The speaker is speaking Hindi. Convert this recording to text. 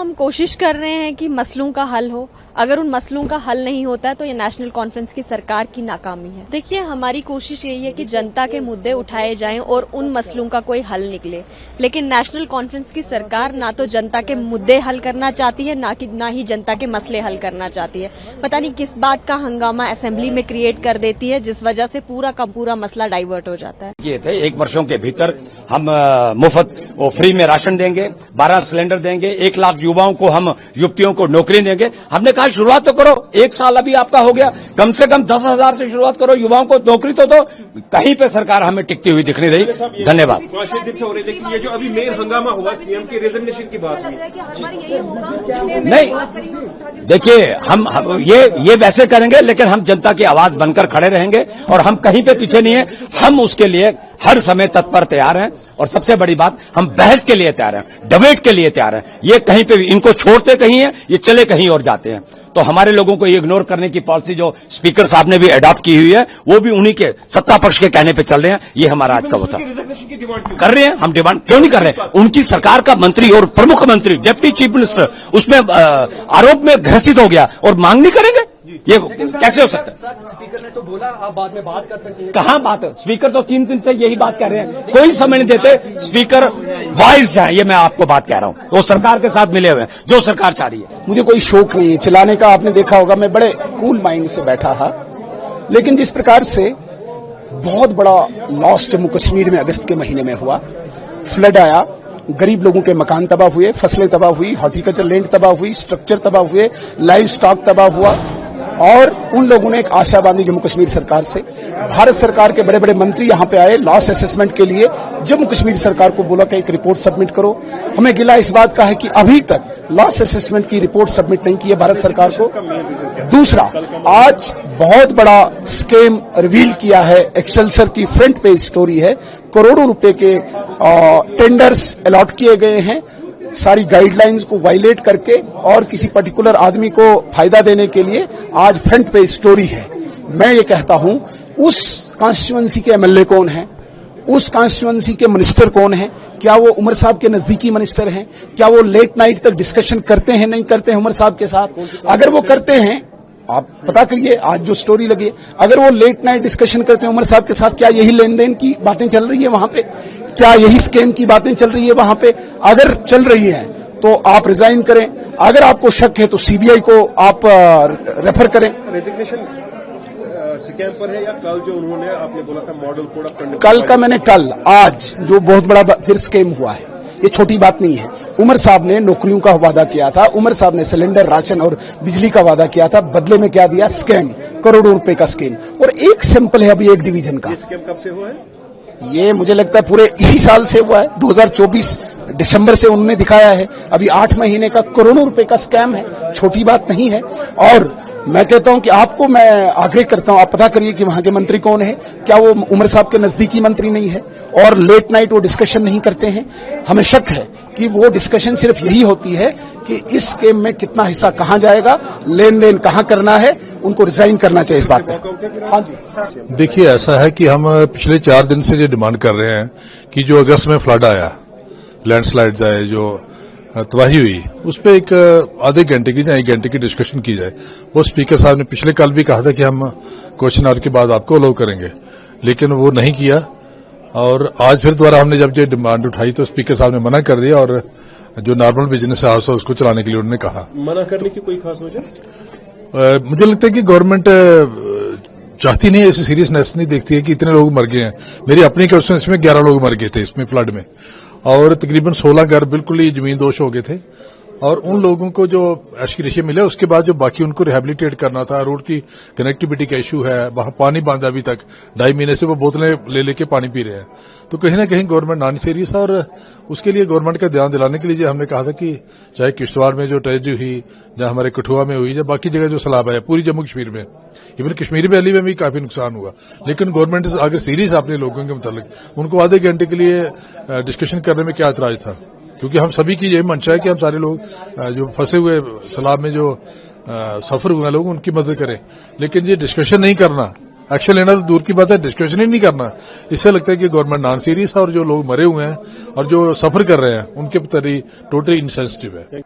हम कोशिश कर रहे हैं कि मसलों का हल हो। अगर उन मसलों का हल नहीं होता है तो ये नेशनल कॉन्फ्रेंस की सरकार की नाकामी है। देखिए, हमारी कोशिश यही है कि जनता के मुद्दे उठाए जाएं और उन मसलों का कोई हल निकले। लेकिन नेशनल कॉन्फ्रेंस की सरकार ना तो जनता के मुद्दे हल करना चाहती है, ना ही जनता के मसले हल करना चाहती है। पता नहीं किस बात का हंगामा असेंबली में क्रिएट कर देती है, जिस वजह से पूरा का पूरा मसला डाइवर्ट हो जाता है। ये थे 1 वर्षों के भीतर हम मुफ्त वो फ्री में राशन देंगे, 12 सिलेंडर देंगे, 1 लाख युवाओं को हम युवतियों को नौकरी देंगे। हमने कहा शुरुआत तो करो, 1 साल अभी आपका हो गया, कम से कम 10,000 से शुरुआत करो, युवाओं को नौकरी तो दो। कहीं पे सरकार हमें टिकती हुई दिख नहीं रही। धन्यवाद। 5 दिन से हो रही, लेकिन ये जो अभी मेन हंगामा हुआ सीएम की रेजिग्नेशन की बात हुई, नहीं देखिए हम ये वैसे करेंगे, लेकिन हम जनता की आवाज बनकर खड़े रहेंगे और हम कहीं पे पीछे नहीं है। हम उसके लिए हर समय तत्पर तैयार हैं और सबसे बड़ी बात, हम बहस के लिए तैयार हैं, डिबेट के लिए तैयार हैं। ये कहीं पे भी इनको छोड़ते कहीं है, ये चले कहीं और जाते हैं। तो हमारे लोगों को ये इग्नोर करने की पॉलिसी जो स्पीकर साहब ने भी अडॉप्ट की हुई है, वो भी उन्हीं के सत्ता पक्ष के कहने पे चल रहे हैं। ये हमारा आज का होता कर रहे हैं। हम डिमांड क्यों नहीं कर रहे? उनकी सरकार का मंत्री और प्रमुख मंत्री, डिप्टी चीफ मिनिस्टर, उसमें आरोप में घोषित हो गया और मांग नहीं करेंगे? ये कैसे हो सकता है? स्पीकर ने तो बोला आप बाद में बात कर सकते हैं। कहां बात है? स्पीकर तो 3 दिन से यही बात कह रहे हैं, कोई समय नहीं देते। स्पीकर वाइज है, ये मैं आपको बात कह रहा हूं। वो सरकार के साथ मिले हुए हैं, जो सरकार चाह रही है। मुझे कोई शौक नहीं है चिल्लाने का। आपने देखा होगा मैं बड़े कूल माइंड से बैठा था, लेकिन जिस प्रकार से बहुत बड़ा लॉस जम्मू कश्मीर में अगस्त के महीने में हुआ, फ्लड आया, गरीब लोगों के मकान तबाह हुए, फसलें तबाह हुई, हॉर्टिकल्चर लैंड तबाह हुई, स्ट्रक्चर तबाह हुए, लाइव स्टॉक तबाह हुआ, और उन लोगों ने एक आशा बांधी जम्मू कश्मीर सरकार से। भारत सरकार के बड़े बड़े मंत्री यहां पे आए लॉस असेसमेंट के लिए। जम्मू कश्मीर सरकार को बोला कि एक रिपोर्ट सबमिट करो। हमें गिला इस बात का है कि अभी तक लॉस असेसमेंट की रिपोर्ट सबमिट नहीं की है भारत सरकार को। दूसरा, आज बहुत बड़ा स्कैम रिवील किया है, एक्सेलसर की फ्रंट पेज स्टोरी है। करोड़ों रुपए के टेंडर्स अलॉट किए गए हैं, सारी गाइडलाइंस को वायलेट करके और किसी पर्टिकुलर आदमी को फायदा देने के लिए आज फ्रंट पेज स्टोरी है। मैं ये कहता हूं, उस कॉन्स्टिट्यूएंसी के एमएलए कौन है, उस कॉन्स्टिट्यूएंसी के मिनिस्टर कौन है? क्या वो उमर साहब के नजदीकी मिनिस्टर हैं? क्या वो लेट नाइट तक डिस्कशन करते हैं, नहीं करते हैं उमर साहब के साथ? अगर वो करते हैं, आप पता करिए आज जो स्टोरी लगी, अगर वो लेट नाइट डिस्कशन करते हैं उमर साहब के साथ, क्या यही लेन देन की बातें चल रही है वहां पे? क्या यही स्कैम की बातें चल रही है वहां पे? अगर चल रही है तो आप रिजाइन करें। अगर आपको शक है तो सीबीआई को आप रेफर करें। रेजिग्नेशन स्कैम पर है या कल जो उन्होंने आपने बोला था मॉडल कोड ऑफ कंडक्ट? कल का मैंने आज जो बहुत बड़ा फिर स्कैम हुआ है, ये छोटी बात नहीं है। उमर साहब ने नौकरियों का वादा किया था, उमर साहब ने सिलेंडर, राशन और बिजली का वादा किया था, बदले में क्या दिया? स्कैम, करोड़ों रुपए का स्कैम। और एक सैंपल है अभी एक डिवीजन का। स्कैम कब से हुआ है? ये मुझे लगता है पूरे इसी साल से हुआ है, 2024 दिसंबर से उन्होंने दिखाया है। अभी 8 महीने का करोड़ों रुपए का स्कैम है, छोटी बात नहीं है। और मैं कहता हूं कि आपको मैं आग्रह करता हूं, आप पता करिए कि वहां के मंत्री कौन है। क्या वो उमर साहब के नजदीकी मंत्री नहीं है? और लेट नाइट वो डिस्कशन नहीं करते हैं? हमें शक है कि वो डिस्कशन सिर्फ यही होती है कि इस स्कीम में कितना हिस्सा कहां जाएगा, लेन देन कहां करना है। उनको रिजाइन करना चाहिए इस बात पर। हाँ जी, देखिए, ऐसा है कि हम पिछले 4 दिन से ये डिमांड कर रहे हैं कि जो अगस्त में फ्लड आया, लैंडस्लाइड्स आए, जो तबाही हुई, उस पर एक आधे घंटे की या 1 घंटे की डिस्कशन की जाए। वो स्पीकर साहब ने पिछले कल भी कहा था कि हम क्वेश्चन आवर के बाद आपको अलाउ करेंगे, लेकिन वो नहीं किया। और आज फिर दोबारा हमने जब ये डिमांड उठाई तो स्पीकर साहब ने मना कर दिया, और जो नॉर्मल बिजनेस हाउस है उसको चलाने के लिए उन्होंने कहा। मना करने की कोई खास वजह? मुझे लगता है कि गवर्नमेंट चाहती नहीं है, ऐसी सीरियसनेस नहीं देखती है कि इतने लोग मर गए हैं। मेरी अपनी कंस्टिट्यूएंसी में 11 लोग मर गए थे इसमें फ्लड में, और तकरीबन 16 घर बिल्कुल ही जमीन दोष हो गए थे। और उन लोगों को जो एशकिरेशिया मिले, उसके बाद जो बाकी उनको रिहेबिलिटेट करना था, रोड की कनेक्टिविटी का इशू है, वहां पानी बांधा अभी तक 2.5 महीने से वो बोतलें ले लेके पानी पी रहे हैं। तो कहीं ना कहीं गवर्नमेंट नॉन सीरियस था, और उसके लिए गवर्नमेंट का ध्यान दिलाने के लिए हमने कहा था कि चाहे किश्तवाड़ में जो ट्रेजेडी हुई, या हमारे कठुआ में हुई, या बाकी जगह जो सैलाब आया, पूरी जम्मू कश्मीर में, इवन कश्मीरी वैली में भी काफी नुकसान हुआ, लेकिन गवर्नमेंट अगर सीरियस अपने लोगों के मुताबिक, उनको आधे घंटे के लिए डिस्कशन करने में क्या ऐतराज था? क्योंकि हम सभी की यही मंशा है कि हम सारे लोग जो फंसे हुए सैलाब में जो सफर हुए लोग, उनकी मदद करें। लेकिन ये डिस्कशन नहीं करना, एक्शन लेना तो दूर की बात है, डिस्कशन ही नहीं करना। इससे लगता है कि गवर्नमेंट नॉन सीरियस है और जो लोग मरे हुए हैं और जो सफर कर रहे हैं उनके प्रति टोटली इनसेंसिटिव है।